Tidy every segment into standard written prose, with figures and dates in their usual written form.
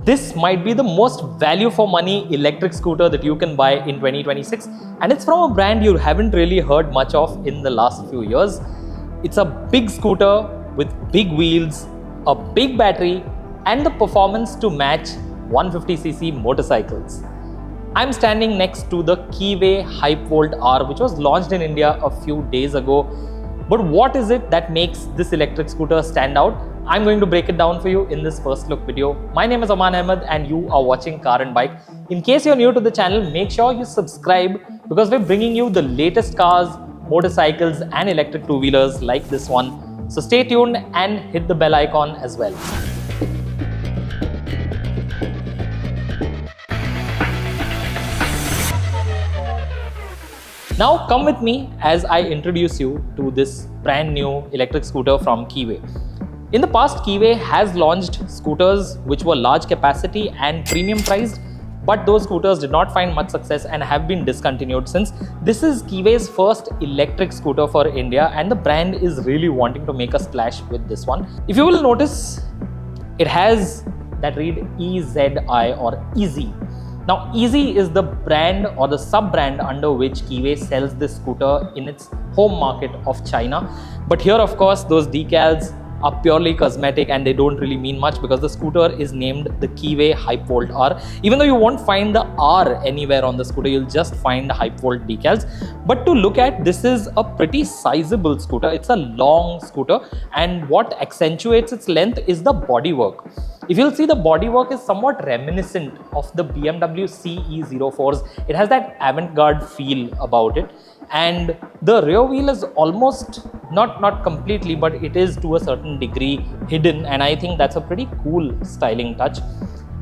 This might be the most value for money electric scooter that you can buy in 2026, and it's from a brand you haven't really heard much of in the last few years. It's a big scooter with big wheels, a big battery, and the performance to match 150cc motorcycles. I'm standing next to the Keeway Hypevolt-R, which was launched in India a few days ago. But what is it that makes this electric scooter stand out? I'm going to break it down for you in this first look video. My name is Amaan Ahmed and you are watching Car and Bike. In case you're new to the channel, make sure you subscribe because we're bringing you the latest cars, motorcycles and electric two-wheelers like this one. So stay tuned and hit the bell icon as well. Now come with me as I introduce you to this brand new electric scooter from Keeway. In the past, Keeway has launched scooters which were large capacity and premium priced, but those scooters did not find much success and have been discontinued since. This is Keeway's first electric scooter for India and the brand is really wanting to make a splash with this one. If you will notice, it has that read EZI or Easy. Now, Easy is the brand or the sub-brand under which Keeway sells this scooter in its home market of China. But here, of course, those decals are purely cosmetic and they don't really mean much because the scooter is named the Keeway Hypevolt-R. Even though you won't find the R anywhere on the scooter, you'll just find Hypevolt decals. But to look at, this is a pretty sizable scooter. It's a long scooter, and what accentuates its length is the bodywork. If you'll see, the bodywork is somewhat reminiscent of the BMW CE04s. It has that avant-garde feel about it. And the rear wheel is almost, not completely, but it is to a certain degree hidden. And I think that's a pretty cool styling touch.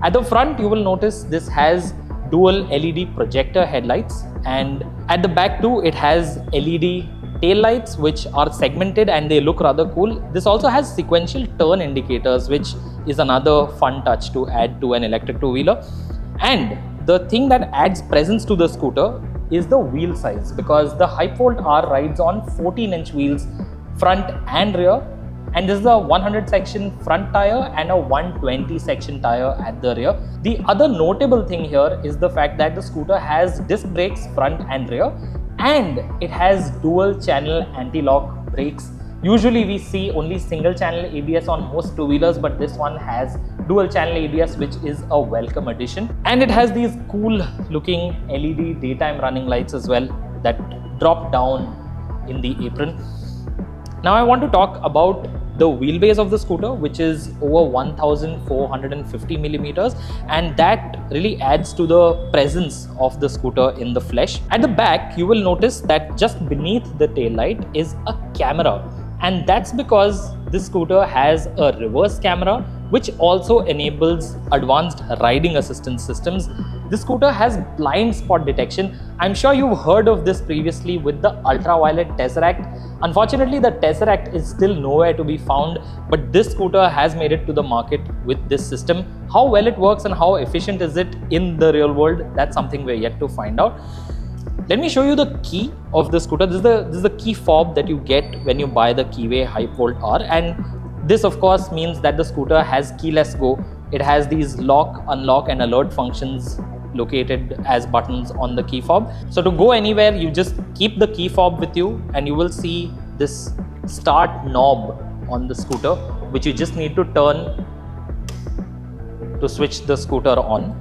At the front, you will notice this has dual LED projector headlights. And at the back too, it has LED tail lights which are segmented and they look rather cool. This also has sequential turn indicators, which is another fun touch to add to an electric two-wheeler. And the thing that adds presence to the scooter is the wheel size, because the Hypevolt-R rides on 14-inch wheels front and rear, and this is a 100 section front tire and a 120 section tire at the rear. The other notable thing here is the fact that the scooter has disc brakes front and rear, and it has dual channel anti-lock brakes. Usually we see only single channel ABS on most two-wheelers, but this one has dual channel ABS, which is a welcome addition. And it has these cool looking LED daytime running lights as well that drop down in the apron. Now I want to talk about the wheelbase of the scooter, which is over 1450 millimeters, and that really adds to the presence of the scooter in the flesh. At the back, you will notice that just beneath the tail light is a camera, and that's because this scooter has a reverse camera which also enables advanced riding assistance systems. This scooter has blind spot detection. I'm sure you've heard of this previously with the ultraviolet Tesseract. Unfortunately, the Tesseract is still nowhere to be found, but this scooter has made it to the market with this system. How well it works and how efficient is it in the real world, that's something we're yet to find out. Let me show you the key of the scooter. This is the key fob that you get when you buy the Keeway Hypevolt-R, and this of course means that the scooter has keyless go. It has these lock, unlock and alert functions located as buttons on the key fob. So to go anywhere, you just keep the key fob with you and you will see this start knob on the scooter, which you just need to turn to switch the scooter on.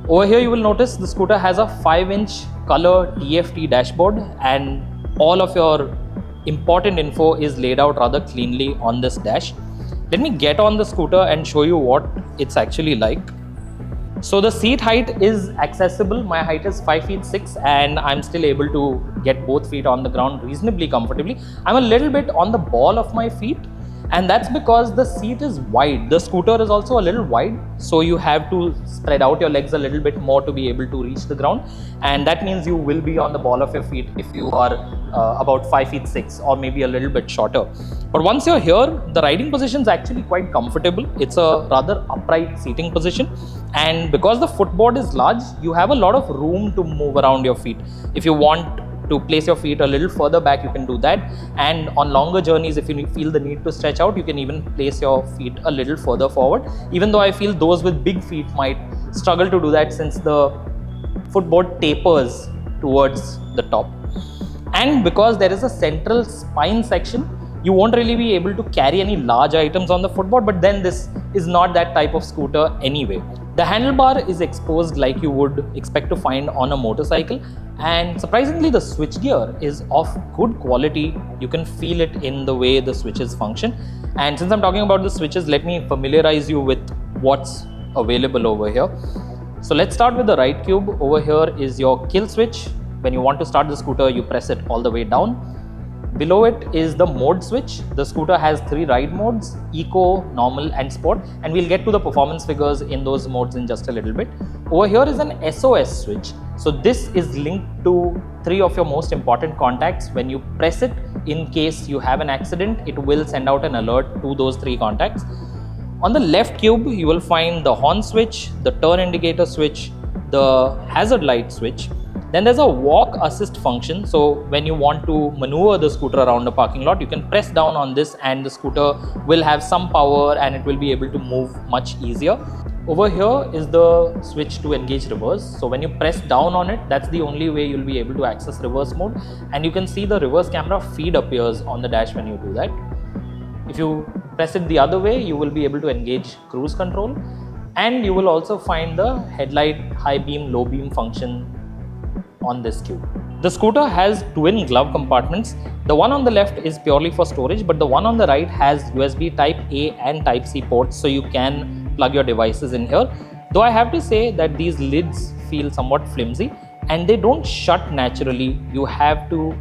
Over here you will notice the scooter has a 5-inch color TFT dashboard, and all of your important info is laid out rather cleanly on this dash. Let me get on the scooter and show you what it's actually like. So the seat height is accessible. My height is 5'6" and I'm still able to get both feet on the ground reasonably comfortably. I'm a little bit on the ball of my feet, and that's because the seat is wide. The scooter is also a little wide, so you have to spread out your legs a little bit more to be able to reach the ground, and that means you will be on the ball of your feet if you are about 5'6" or maybe a little bit shorter. But once you're here, the riding position is actually quite comfortable. It's a rather upright seating position, and because the footboard is large, you have a lot of room to move around your feet. If you want to place your feet a little further back, you can do that. And on longer journeys, if you feel the need to stretch out, you can even place your feet a little further forward. Even though I feel those with big feet might struggle to do that since the footboard tapers towards the top. And because there is a central spine section, you won't really be able to carry any large items on the footboard, but then this is not that type of scooter anyway. The handlebar is exposed like you would expect to find on a motorcycle, and surprisingly the switchgear is of good quality. You can feel it in the way the switches function. And since I'm talking about the switches, let me familiarize you with what's available over here. So let's start with the right cube. Over here is your kill switch. When you want to start the scooter, you press it all the way down. Below it is the mode switch. The scooter has 3 ride modes: Eco, Normal and Sport, and we'll get to the performance figures in those modes in just a little bit. Over here is an SOS switch. So this is linked to 3 of your most important contacts. When you press it, in case you have an accident, it will send out an alert to those 3 contacts. On the left cube, you will find the horn switch, the turn indicator switch, the hazard light switch. Then there's a walk assist function. So when you want to maneuver the scooter around a parking lot, you can press down on this and the scooter will have some power and it will be able to move much easier. Over here is the switch to engage reverse. So when you press down on it, that's the only way you'll be able to access reverse mode. And you can see the reverse camera feed appears on the dash when you do that. If you press it the other way, you will be able to engage cruise control. And you will also find the headlight high beam, low beam function on this cube. The scooter has twin glove compartments. The one on the left is purely for storage, but the one on the right has USB Type A and Type C ports, so you can plug your devices in here. Though I have to say that these lids feel somewhat flimsy and they don't shut naturally. You have to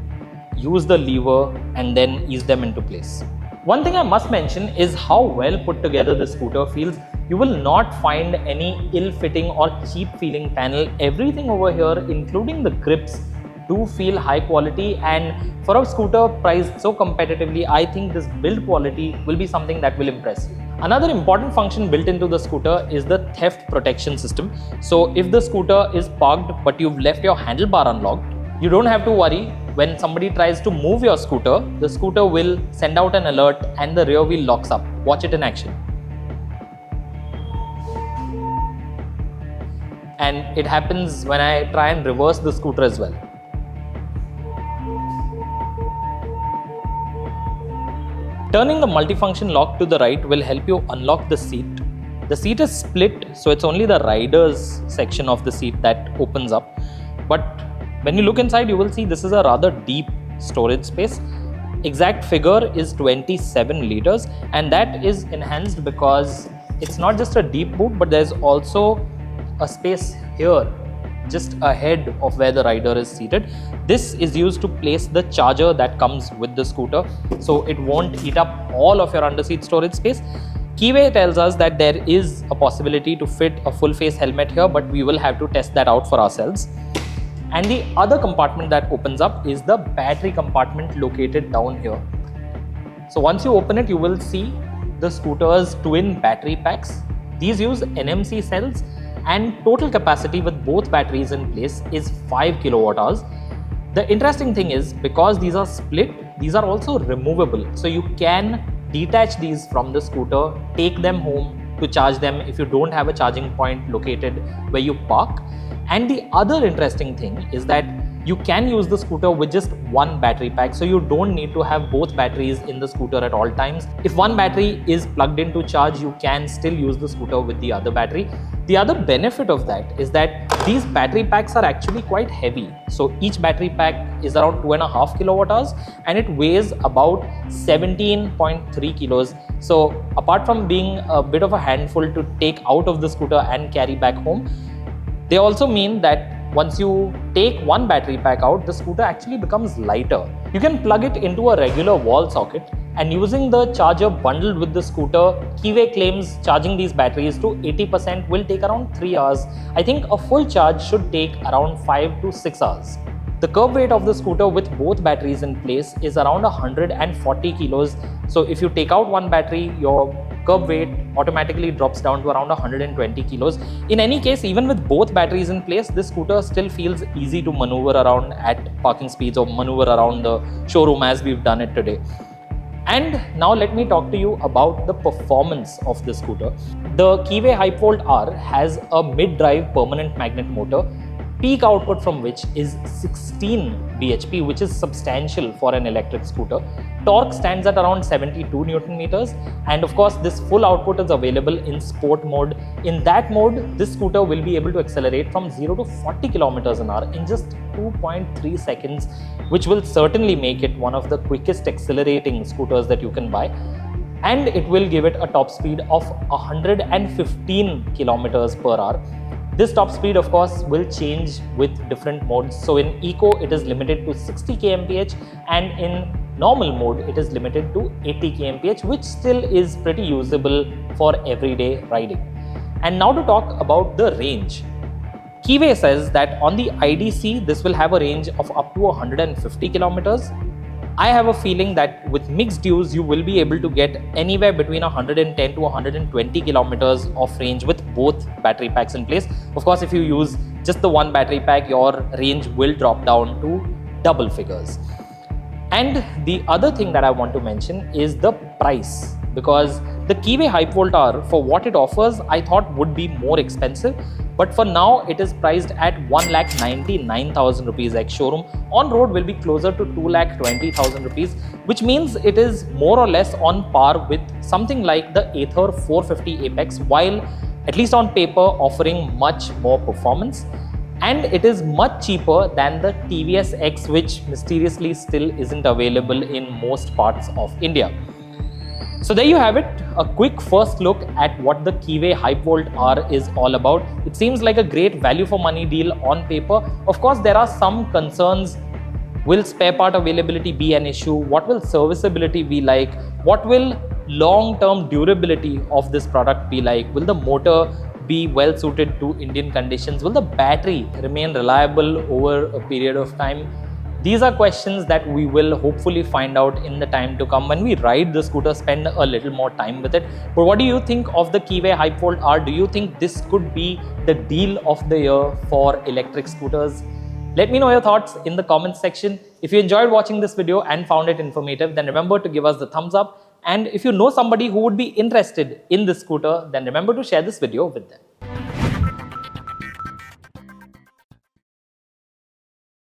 use the lever and then ease them into place. One thing I must mention is how well put together the scooter feels. You will not find any ill-fitting or cheap-feeling panel. Everything over here, including the grips, do feel high quality, and for a scooter priced so competitively, I think this build quality will be something that will impress you. Another important function built into the scooter is the theft protection system. So if the scooter is parked but you've left your handlebar unlocked, you don't have to worry. When somebody tries to move your scooter, the scooter will send out an alert and the rear wheel locks up. Watch it in action. And it happens when I try and reverse the scooter as well. Turning the multifunction lock to the right will help you unlock the seat. The seat is split, so it's only the rider's section of the seat that opens up. But when you look inside, you will see this is a rather deep storage space. Exact figure is 27 liters, and that is enhanced because it's not just a deep boot, but there's also a space here just ahead of where the rider is seated. This is used to place the charger that comes with the scooter, so it won't eat up all of your underseat storage space. Keeway tells us that there is a possibility to fit a full face helmet here, but we will have to test that out for ourselves. And the other compartment that opens up is the battery compartment located down here. So once you open it, you will see the scooter's twin battery packs. These use NMC cells, and total capacity with both batteries in place is 5 kilowatt hours. The interesting thing is, because these are split, these are also removable. So you can detach these from the scooter, take them home to charge them if you don't have a charging point located where you park. And the other interesting thing is that you can use the scooter with just one battery pack, so you don't need to have both batteries in the scooter at all times. If one battery is plugged in to charge, you can still use the scooter with the other battery. The other benefit of that is that these battery packs are actually quite heavy. So each battery pack is around 2.5 kilowatt hours and it weighs about 17.3 kilos. So apart from being a bit of a handful to take out of the scooter and carry back home, they also mean that once you take one battery pack out, the scooter actually becomes lighter. You can plug it into a regular wall socket, and using the charger bundled with the scooter, Keeway claims charging these batteries to 80% will take around 3 hours. I think a full charge should take around 5 to 6 hours. The curb weight of the scooter with both batteries in place is around 140 kilos. So if you take out one battery, your curb weight automatically drops down to around 120 kilos. In any case, even with both batteries in place, this scooter still feels easy to maneuver around at parking speeds or maneuver around the showroom as we've done it today. And now let me talk to you about the performance of this scooter. The Keeway Hypevolt-R has a mid-drive permanent magnet motor, peak output from which is 16 bhp, which is substantial for an electric scooter. Torque stands at around 72 Newton meters, and of course this full output is available in sport mode. In that mode, this scooter will be able to accelerate from 0 to 40 kilometers an hour in just 2.3 seconds, which will certainly make it one of the quickest accelerating scooters that you can buy. And it will give it a top speed of 115 kilometers per hour. This top speed, of course, will change with different modes. So in Eco, it is limited to 60 kmph, and in normal mode, it is limited to 80 kmph, which still is pretty usable for everyday riding. And now to talk about the range. Keeway says that on the IDC, this will have a range of up to 150 kilometers. I have a feeling that with mixed use, you will be able to get anywhere between 110 to 120 kilometers of range with both battery packs in place. Of course, if you use just the one battery pack, your range will drop down to double figures. And the other thing that I want to mention is the price, because the Keeway Hypevolt-R, for what it offers, I thought would be more expensive. But for now, it is priced at 1,99,000 rupees ex-showroom. On road will be closer to 2,20,000 rupees, which means it is more or less on par with something like the Ather 450 Apex, while at least on paper offering much more performance. And it is much cheaper than the TVS X, which mysteriously still isn't available in most parts of India. So there you have it, a quick first look at what the Keeway Hypevolt-R is all about. It seems like a great value for money deal on paper. Of course, there are some concerns. Will spare part availability be an issue? What will serviceability be like? What will long-term durability of this product be like? Will the motor be well suited to Indian conditions? Will the battery remain reliable over a period of time? These are questions that we will hopefully find out in the time to come when we ride the scooter, spend a little more time with it. But what do you think of the Keeway Hypevolt-R? Do you think this could be the deal of the year for electric scooters? Let me know your thoughts in the comments section. If you enjoyed watching this video and found it informative, then remember to give us the thumbs up. And if you know somebody who would be interested in this scooter, then remember to share this video with them.